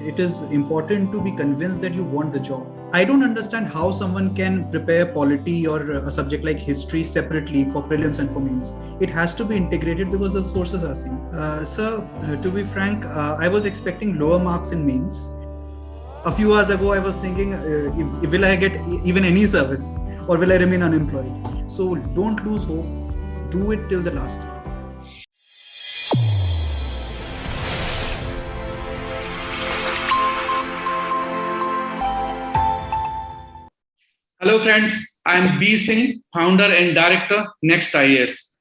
it is important to be convinced that you want the job. I don't understand how someone can prepare polity or a subject like history separately for prelims and for mains. It has to be integrated because the sources are same. To be frank, I was expecting lower marks in mains. A few hours ago, I was thinking, will I get even any service or will I remain unemployed? So don't lose hope. Do it till the last. Hello friends, I am B. Singh, founder and director, NEXT IAS.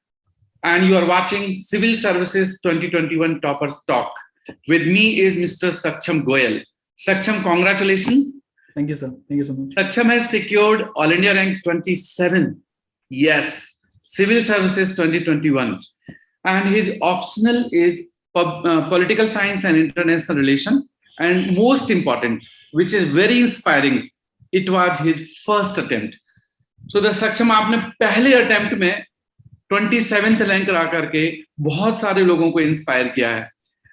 And you are watching Civil Services 2021 Toppers Talk. With me is Mr. Saksham Goel. Saksham, congratulations. Thank you, sir. Thank you so much. Saksham has secured All India rank 27. Yes, Civil Services 2021. And his optional is Political Science and International Relations. And most important, which is very inspiring, it was his first attempt. So the Saksham, आपने पहले attempt में 27th rank ला करके बहुत सारे लोगों को inspire किया है.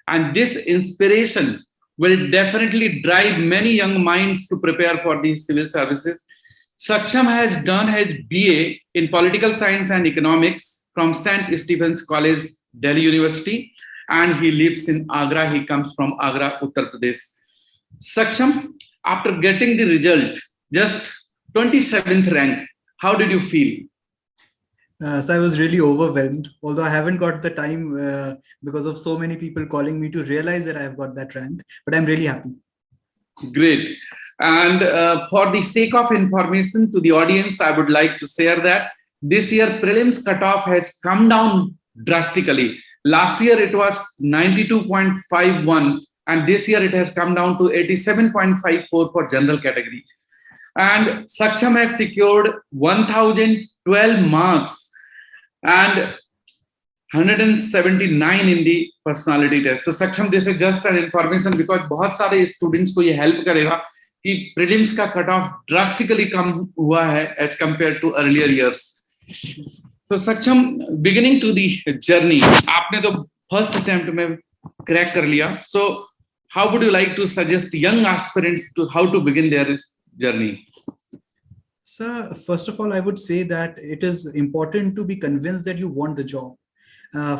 And this inspiration will definitely drive many young minds to prepare for these civil services. Saksham has done his BA in Political Science and Economics from St. Stephen's College, Delhi University, and he lives in Agra. He comes from Agra, Uttar Pradesh. Saksham, after getting the result, just 27th rank, how did you feel? So I was really overwhelmed, although I haven't got the time because of so many people calling me to realize that I've got that rank, but I'm really happy. Great. And for the sake of information to the audience, I would like to share that this year Prelims Cutoff has come down drastically. Last year it was 92.51 and this year it has come down to 87.54 for general category. And Saksham has secured 1012 marks and 179 in the personality test. So Saksham, this is just an information because बहुत सारे students को ये help करेगा कि prelims का cutoff drastically कम हुआ है as compared to earlier years. So Saksham, beginning to the journey, आपने तो first attempt में crack कर लिया. So how would you like to suggest young aspirants to how to begin their journey? So first of all, I would say that it is important to be convinced that you want the job.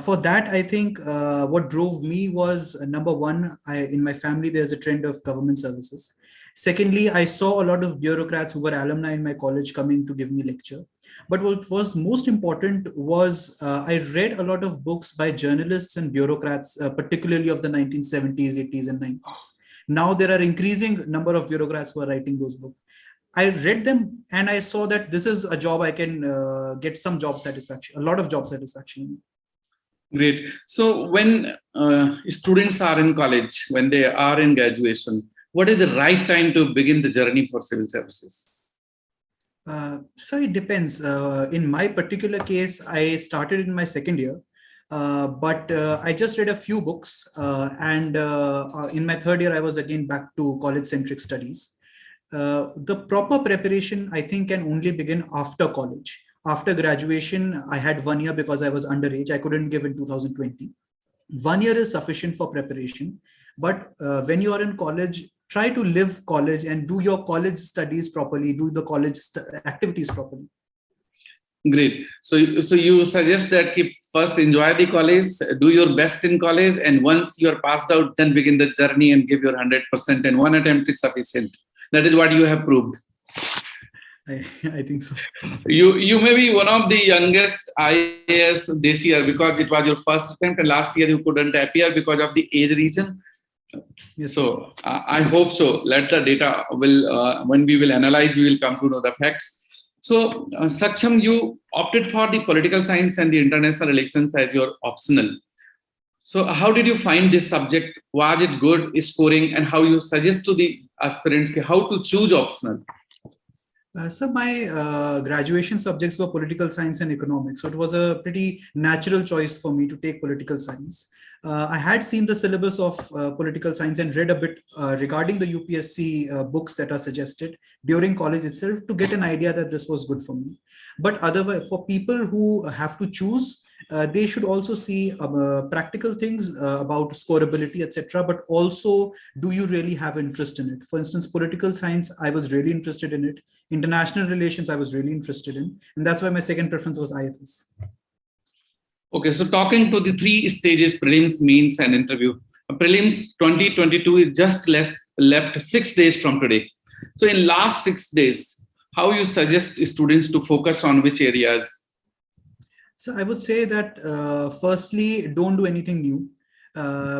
For that, I think what drove me was number one, in my family, there's a trend of government services. Secondly, I saw a lot of bureaucrats who were alumni in my college coming to give me lecture. But what was most important was I read a lot of books by journalists and bureaucrats, particularly of the 1970s, 80s, and 90s. Now there are increasing number of bureaucrats who are writing those books. I read them and I saw that this is a job I can get some job satisfaction, a lot of job satisfaction. Great. So when students are in college, when they are in graduation, what is the right time to begin the journey for civil services? So it depends. In my particular case, I started in my second year, but I just read a few books and in my third year, I was again back to college-centric studies. The proper preparation, I think, can only begin after college. After graduation, I had 1 year because I was underage. I couldn't give in 2020. 1 year is sufficient for preparation. But when you are in college, try to live college and do your college studies properly, do the college activities properly. Great. So you suggest that first enjoy the college, do your best in college, and once you're passed out, then begin the journey and give your 100%, and one attempt is sufficient. That is what you have proved. I think so. You may be one of the youngest IAS this year because it was your first attempt and last year you couldn't appear because of the age reason. Yes. So I hope so. Let the data will, when we will analyze, we will come to know the facts. So Saksham, you opted for the political science and the international relations as your optional. So how did you find this subject? Was it good scoring, and how you suggest to the aspirants how to choose optional? So my graduation subjects were political science and economics. So it was a pretty natural choice for me to take political science. I had seen the syllabus of political science and read a bit regarding the UPSC books that are suggested during college itself to get an idea that this was good for me. But otherwise, for people who have to choose, they should also see practical things about scoreability, etc. But also, do you really have interest in it? For instance, political science, I was really interested in it. International relations, I was really interested in. And that's why my second preference was IFS. Okay, so talking to the three stages, prelims, mains, and interview. Prelims 2022 is just left 6 days from today. So in last 6 days, how you suggest students to focus on which areas? So I would say that firstly, don't do anything new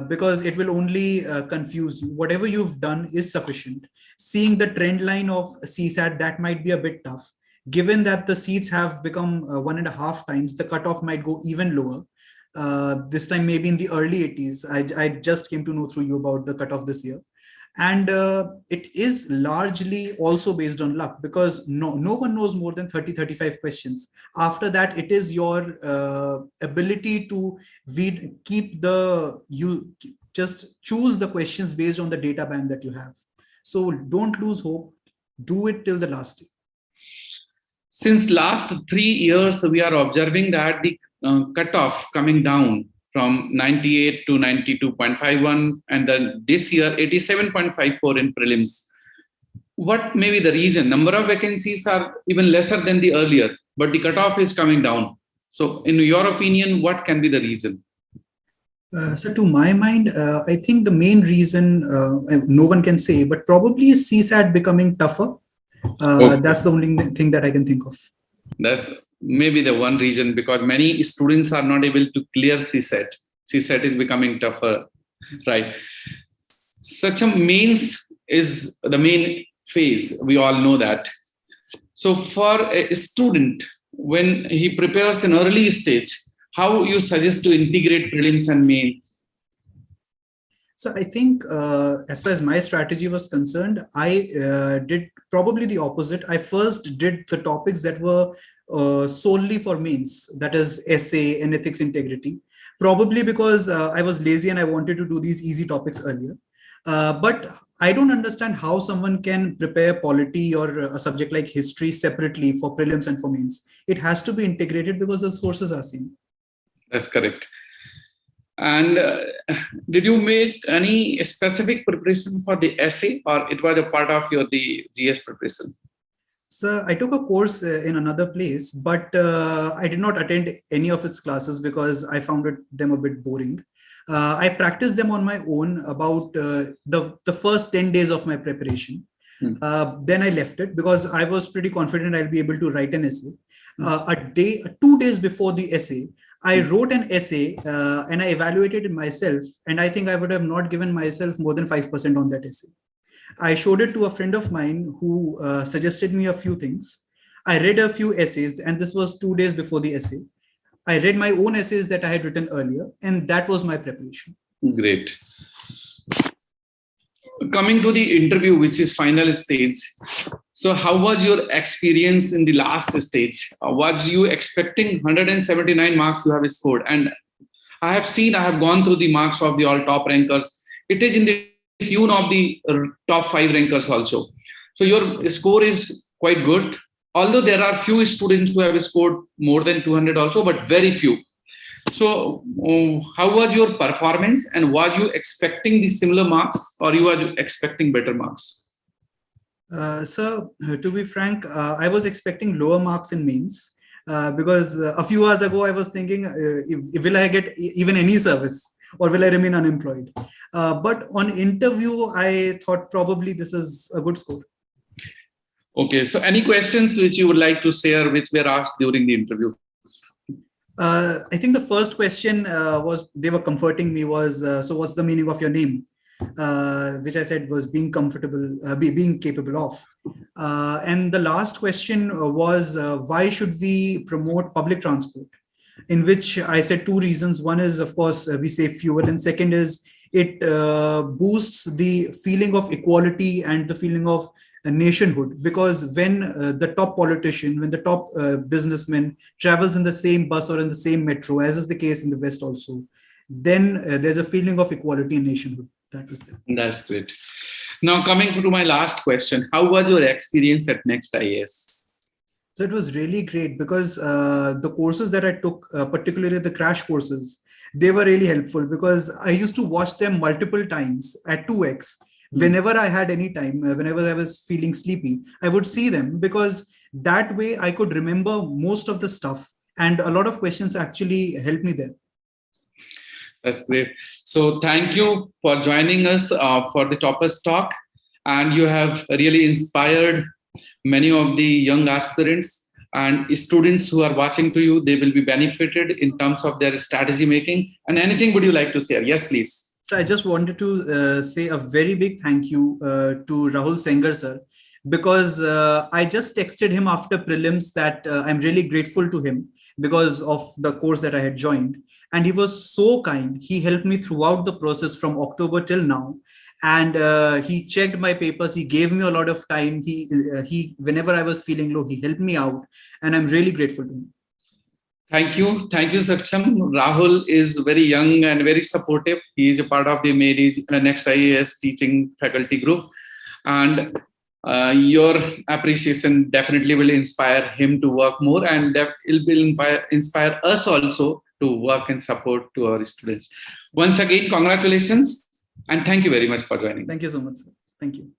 because it will only confuse you. Whatever you've done is sufficient. Seeing the trend line of CSAT, that might be a bit tough. Given that the seats have become 1.5 times, the cutoff might go even lower. This time, maybe in the early 80s. I just came to know through you about the cutoff this year. And it is largely also based on luck because no one knows more than 30-35 questions. After that, it is your ability to just choose the questions based on the data bank that you have. So don't lose hope. Do it till the last day. Since last 3 years, we are observing that the cutoff coming down from 98 to 92.51, and then this year 87.54 in prelims. What may be the reason? Number of vacancies are even lesser than the earlier, but the cutoff is coming down. So in your opinion, what can be the reason? So to my mind, I think the main reason, no one can say, but probably is CSAT becoming tougher. Okay. That's the only thing that I can think of. That's maybe the one reason, because many students are not able to clear CSAT. CSAT is becoming tougher, right? Saksham, mains is the main phase. We all know that. So for a student, when he prepares in early stage, how you suggest to integrate prelims and mains? So I think as far as my strategy was concerned, I did probably the opposite. I first did the topics that were solely for mains, that is essay and ethics integrity, probably because I was lazy and I wanted to do these easy topics earlier. But I don't understand how someone can prepare polity or a subject like history separately for prelims and for mains. It has to be integrated because the sources are same. That's correct. And did you make any specific preparation for the essay, or it was a part of the GS preparation? So I took a course in another place, but I did not attend any of its classes because I found them a bit boring. I practiced them on my own about the first 10 days of my preparation. Then I left it because I was pretty confident I'll be able to write an essay. 2 days before the essay, I wrote an essay and I evaluated it myself. And I think I would have not given myself more than 5% on that essay. I showed it to a friend of mine who suggested me a few things. I read a few essays, and this was 2 days before the essay. I read my own essays that I had written earlier, and that was my preparation. Great. Coming to the interview, which is final stage. So how was your experience in the last stage? Was you expecting 179 marks you have scored? And I have gone through the marks of the all top rankers. It is in the tune of the top 5 rankers also. So your score is quite good. Although there are few students who have scored more than 200 also, but very few. So how was your performance, and was you expecting the similar marks, or you were expecting better marks? So to be frank, I was expecting lower marks in mains because a few hours ago I was thinking, will I get even any service, or will I remain unemployed? But on interview, I thought probably this is a good score. Okay, so any questions which you would like to share which were asked during the interview? I think the first question they were comforting me was, so what's the meaning of your name? Which I said was being comfortable, being capable of. And the last question was, why should we promote public transport? In which I said 2 reasons. One is, of course, we save fuel. And second is, it boosts the feeling of equality and the feeling of nationhood, because when the top politician, when the top businessman travels in the same bus or in the same metro, as is the case in the West also, then there's a feeling of equality and nationhood. That was there. That's great. Now coming to my last question, how was your experience at NEXT IAS? So it was really great because the courses that I took, particularly the crash courses, they were really helpful because I used to watch them multiple times at 2x. Whenever I had any time, whenever I was feeling sleepy, I would see them because that way I could remember most of the stuff. And a lot of questions actually helped me there. That's great. So thank you for joining us for the Toppers Talk. And you have really inspired many of the young aspirants and students who are watching to you. They will be benefited in terms of their strategy making. And anything would you like to share? Yes, please. So I just wanted to say a very big thank you to Rahul Sengar sir, because I just texted him after prelims that I'm really grateful to him because of the course that I had joined. And he was so kind. He helped me throughout the process from October till now. And he checked my papers. He gave me a lot of time. He whenever I was feeling low, he helped me out. And I'm really grateful to him. Thank you, Saksham. Rahul is very young and very supportive. He is a part of the Next IAS teaching faculty group, and your appreciation definitely will inspire him to work more, and that it will inspire us also to work and support to our students. Once again, congratulations, and thank you very much for joining. Thank you so much, sir. Thank you.